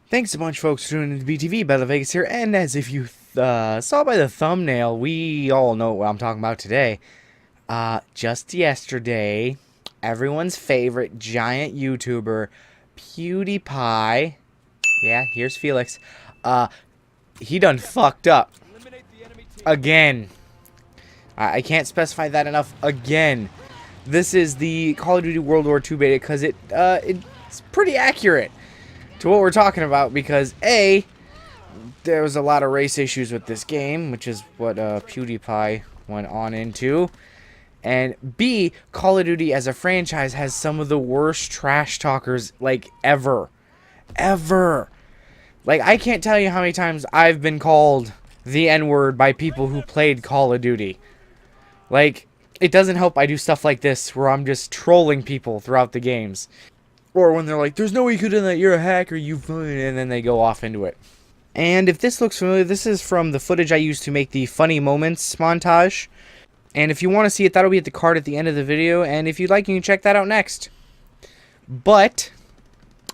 Thanks a bunch, folks, for tuning in to BTV. BetterThanVegas here, and as if you saw by the thumbnail, we all know what I'm talking about today. Just yesterday, everyone's favorite giant YouTuber, PewDiePie, yeah, here's Felix, he done fucked up. Again. I can't specify that enough. Again. This is the Call of Duty World War II beta, because it's pretty accurate to what we're talking about, because A, there was a lot of race issues with this game, which is what PewDiePie went on into, and B, Call of Duty as a franchise has some of the worst trash talkers, like, ever. Like, I can't tell you how many times I've been called the N-word by people who played Call of Duty. Like, it doesn't help I do stuff like this, where I'm just trolling people throughout the games. Or when they're like, there's no way you could do that, you're a hacker, you fun, and then they go off into it. And if this looks familiar, this is from the footage I used to make the funny moments montage. And if you want to see it, that'll be at the card at the end of the video, and if you'd like, you can check that out next. But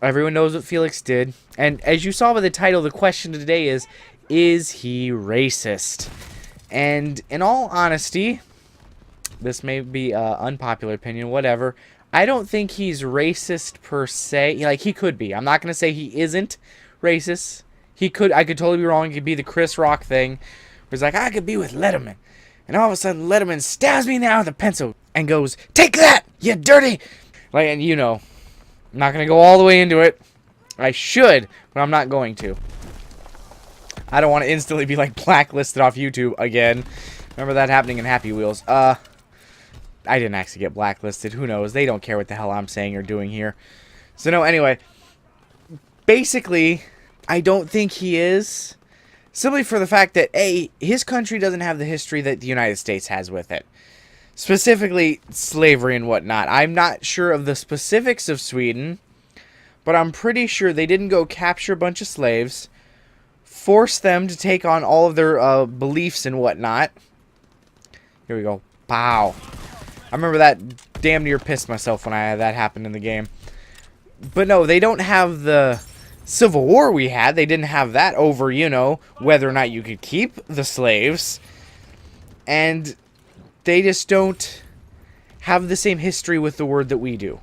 everyone knows what Felix did, and as you saw by the title, the question today is he racist? And in all honesty, this may be an unpopular opinion, whatever, I don't think he's racist per se. Like, he could be. I'm not going to say he isn't racist. I could totally be wrong. It could be the Chris Rock thing, where he's like, I could be with Letterman, and all of a sudden Letterman stabs me now with a pencil and goes, take that, you dirty, like, and you know, I'm not going to go all the way into it. I should, but I'm not going to. I don't want to instantly be, like, blacklisted off YouTube again. Remember that happening in Happy Wheels. I didn't actually get blacklisted. Who knows? They don't care what the hell I'm saying or doing here. So, no, anyway. Basically, I don't think he is. Simply for the fact that, A, his country doesn't have the history that the United States has with it. Specifically, slavery and whatnot. I'm not sure of the specifics of Sweden, but I'm pretty sure they didn't go capture a bunch of slaves, force them to take on all of their beliefs and whatnot. Here we go. Pow. I remember that damn near pissed myself when that happened in the game. But no, they don't have the Civil War we had. They didn't have that over, you know, whether or not you could keep the slaves. And they just don't have the same history with the word that we do.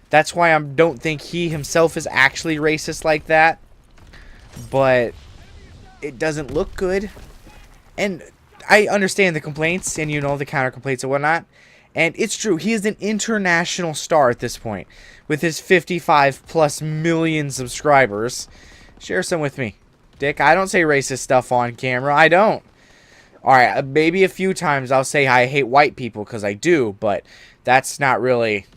That's why I don't think he himself is actually racist like that. But it doesn't look good. And I understand the complaints and, you know, the counter complaints and whatnot. And it's true, he is an international star at this point, with his 55+ million subscribers. Share some with me, Dick. I don't say racist stuff on camera. I don't. Alright, maybe a few times I'll say I hate white people, because I do, but that's not really...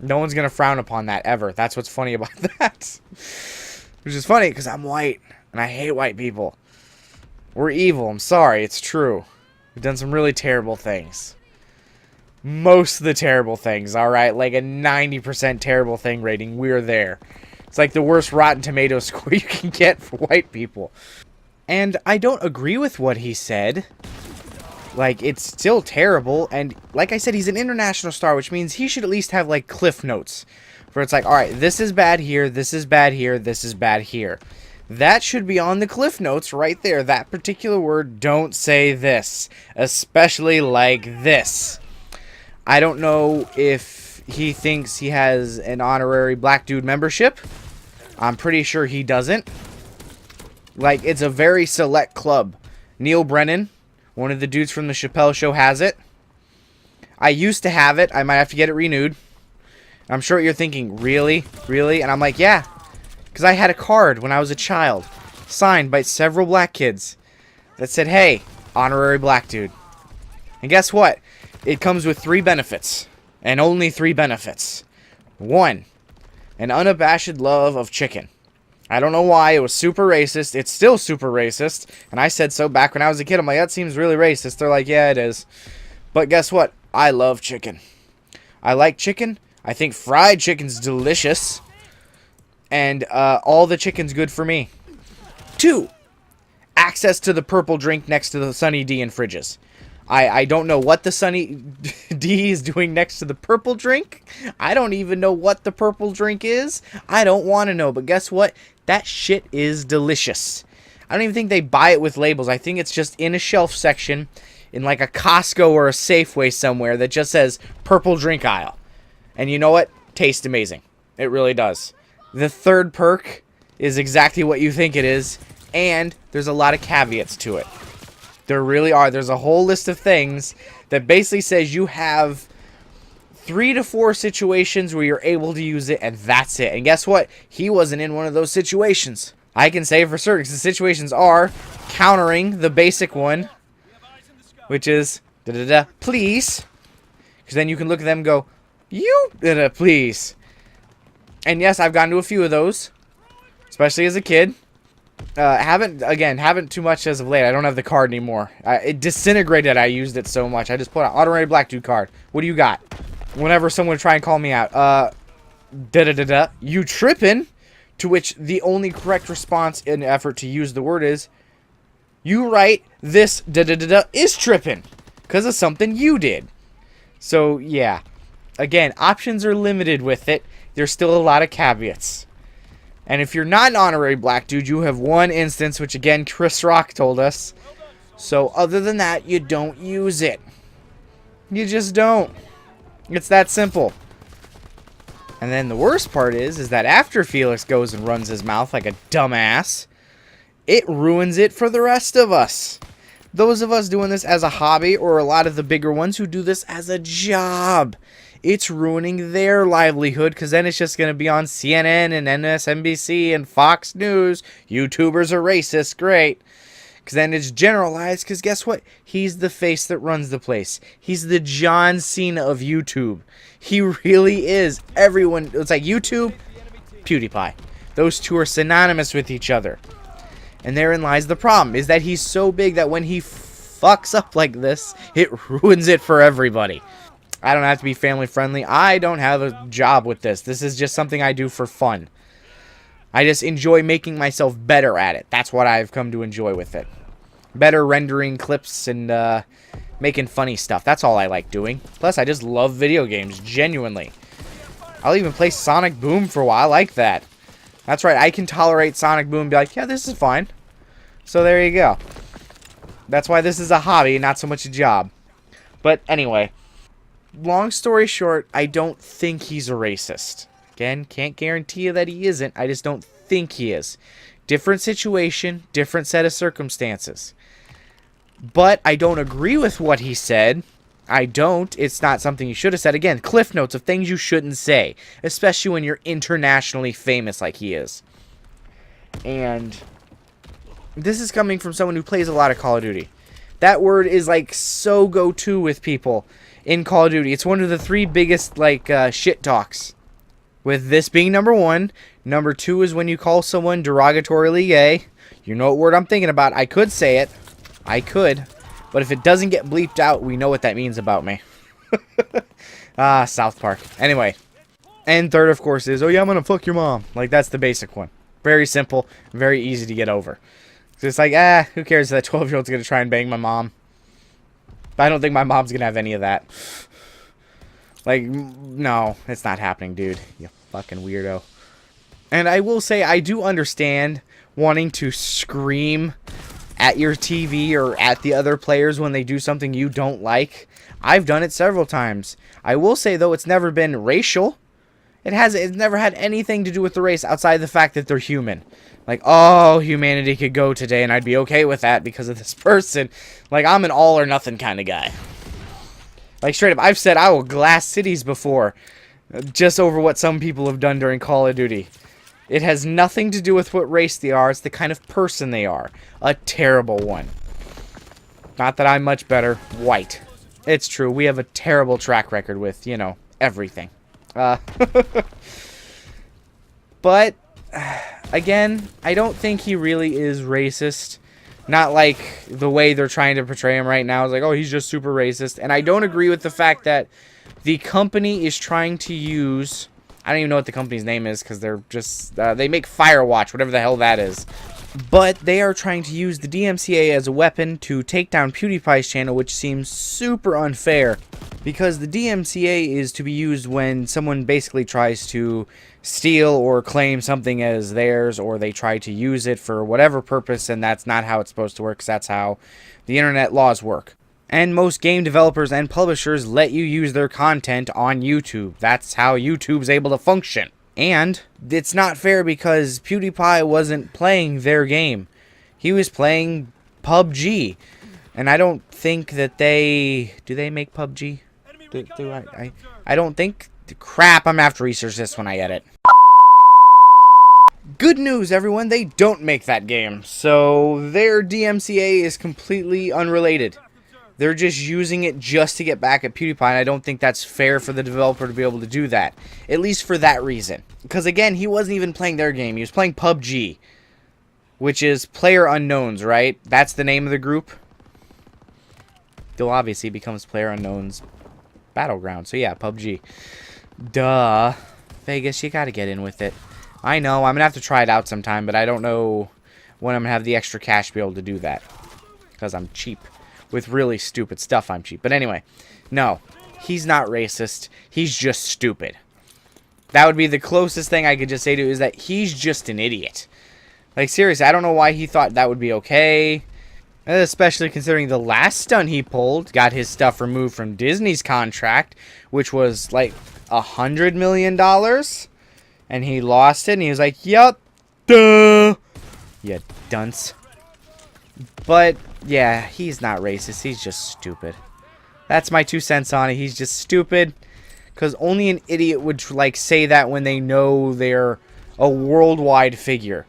No one's going to frown upon that, ever. That's what's funny about that. Which is funny, because I'm white, and I hate white people. We're evil, I'm sorry, it's true. We've done some really terrible things. Most of the terrible things, alright? Like a 90% terrible thing rating, we're there. It's like the worst Rotten Tomatoes score you can get for white people. And I don't agree with what he said. Like, it's still terrible, and like I said, he's an international star, which means he should at least have, like, cliff notes. Where it's like, alright, this is bad here, this is bad here, this is bad here. That should be on the cliff notes right there. That particular word, don't say this. Especially like this. I don't know if he thinks he has an honorary Black Dude membership. I'm pretty sure he doesn't. Like, it's a very select club. Neil Brennan, one of the dudes from the Chappelle Show, has it. I used to have it. I might have to get it renewed. I'm sure you're thinking, really? Really? And I'm like, yeah. Because I had a card when I was a child, signed by several black kids, that said, hey, honorary Black Dude. And guess what? It comes with 3 benefits, and only 3 benefits. 1, an unabashed love of chicken. I don't know why, it was super racist, it's still super racist, and I said so back when I was a kid. I'm like, that seems really racist. They're like, yeah, it is. But guess what? I love chicken. I like chicken. I think fried chicken's delicious, and all the chicken's good for me. 2, access to the purple drink next to the Sunny D in fridges. I don't know what the Sunny D is doing next to the purple drink. I don't even know what the purple drink is. I don't want to know. But guess what? That shit is delicious. I don't even think they buy it with labels. I think it's just in a shelf section in like a Costco or a Safeway somewhere that just says purple drink aisle. And you know what? Tastes amazing. It really does. The third perk is exactly what you think it is, and there's a lot of caveats to it. There really are. There's a whole list of things that basically says you have 3 to 4 situations where you're able to use it, and that's it. And guess what? He wasn't in one of those situations. I can say for certain, because the situations are countering the basic one, which is, please. Because then you can look at them and go, you, please. And yes, I've gotten to a few of those, especially as a kid. Haven't too much as of late. I don't have the card anymore. It disintegrated. I used it so much. I just put an honorary black dude card. What do you got? Whenever someone would try and call me out, you trippin'? To which the only correct response in an effort to use the word is, you right, this is trippin', because of something you did. So yeah, again, options are limited with it. There's still a lot of caveats. And if you're not an honorary black dude, you have one instance, which again, Chris Rock told us. So other than that, you don't use it. You just don't. It's that simple. And then the worst part is that after Felix goes and runs his mouth like a dumbass, it ruins it for the rest of us. Those of us doing this as a hobby, or a lot of the bigger ones who do this as a job. It's ruining their livelihood, because then it's just going to be on CNN and MSNBC and Fox News. YouTubers are racist. Great. Because then it's generalized, because guess what? He's the face that runs the place. He's the John Cena of YouTube. He really is. Everyone, it's like YouTube, PewDiePie. Those two are synonymous with each other. And therein lies the problem, is that he's so big that when he fucks up like this, it ruins it for everybody. I don't have to be family friendly. I don't have a job with this. This is just something I do for fun. I just enjoy making myself better at it. That's what I've come to enjoy with it. Better rendering clips and making funny stuff. That's all I like doing. Plus, I just love video games, genuinely. I'll even play Sonic Boom for a while. I like that. That's right, I can tolerate Sonic Boom and be like, yeah, this is fine. So there you go. That's why this is a hobby, not so much a job. But anyway, long story short, I don't think he's a racist. Again, can't guarantee you that he isn't. I just don't think he is. Different situation, different set of circumstances. But I don't agree with what he said. I don't. It's not something you should have said. Again, cliff notes of things you shouldn't say. Especially when you're internationally famous like he is. And this is coming from someone who plays a lot of Call of Duty. That word is like so go-to with people in Call of Duty. It's one of the 3 biggest like shit talks. With this being number 1. Number 2 is when you call someone derogatorily gay. You know what word I'm thinking about. I could say it. I could. But if it doesn't get bleeped out, we know what that means about me. South Park. Anyway. And third, of course, is, oh yeah, I'm gonna fuck your mom. Like, that's the basic one. Very simple. Very easy to get over. So it's like, who cares if that 12-year-old's gonna try and bang my mom. But I don't think my mom's gonna have any of that. Like, no, it's not happening, dude. You fucking weirdo. And I will say, I do understand wanting to scream at your TV or at the other players when they do something you don't like. I've done it several times. I will say, though, it's never been racial. It's never had anything to do with the race outside the fact that they're human. Like, oh, humanity could go today, and I'd be okay with that because of this person. Like, I'm an all or nothing kind of guy. Like, straight up, I've said I will glass cities before, just over what some people have done during Call of Duty. It has nothing to do with what race they are. It's the kind of person they are. A terrible one. Not that I'm much better. White. It's true. We have a terrible track record with, you know, everything. But, again, I don't think he really is racist. Not like the way they're trying to portray him right now. It's like, oh, he's just super racist. And I don't agree with the fact that the company is trying to use... I don't even know what the company's name is because they're just... they make Firewatch, whatever the hell that is. But they are trying to use the DMCA as a weapon to take down PewDiePie's channel, which seems super unfair. Because the DMCA is to be used when someone basically tries to steal or claim something as theirs, or they try to use it for whatever purpose, and that's not how it's supposed to work, 'cause that's how the internet laws work. And most game developers and publishers let you use their content on YouTube. That's how YouTube's able to function. And it's not fair because PewDiePie wasn't playing their game. He was playing PUBG. And I don't think that they... Do they make PUBG? I don't think... Crap, I'm gonna have to research this when I edit. Good news, everyone. They don't make that game. So their DMCA is completely unrelated. They're just using it just to get back at PewDiePie, and I don't think that's fair for the developer to be able to do that. At least for that reason. Because, again, he wasn't even playing their game. He was playing PUBG. Which is Player Unknowns, right? That's the name of the group. Though, obviously, it becomes Player Unknowns Battleground. So, yeah, PUBG. Duh. Vegas, you gotta get in with it. I know, I'm gonna have to try it out sometime, but I don't know when I'm gonna have the extra cash to be able to do that. Because I'm cheap. With really stupid stuff, I'm cheap. But anyway, no. He's not racist. He's just stupid. That would be the closest thing I could just say to is that he's just an idiot. Like, seriously, I don't know why he thought that would be okay. Especially considering the last stunt he pulled got his stuff removed from Disney's contract, which was, like, $100 million. And he lost it, and he was like, yup, duh. You dunce. But... yeah, he's not racist. He's just stupid. That's my 2 cents on it. He's just stupid. Because only an idiot would, like, say that when they know they're a worldwide figure.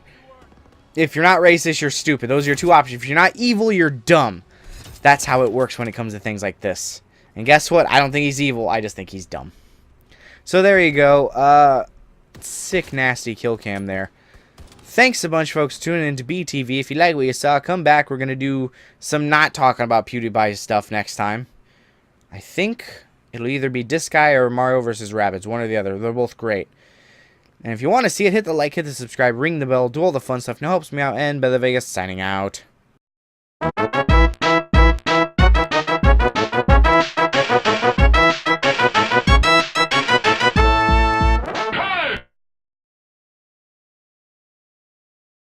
If you're not racist, you're stupid. Those are your 2 options. If you're not evil, you're dumb. That's how it works when it comes to things like this. And guess what? I don't think he's evil. I just think he's dumb. So there you go. Sick, nasty kill cam there. Thanks a bunch, folks, for tuning in to BTV. If you like what you saw, come back. We're going to do some not talking about PewDiePie stuff next time. I think it'll either be Disguy or Mario vs. Rabbids. One or the other. They're both great. And if you want to see it, hit the like, hit the subscribe, ring the bell, do all the fun stuff. It helps me out. And BetterThanVegas signing out.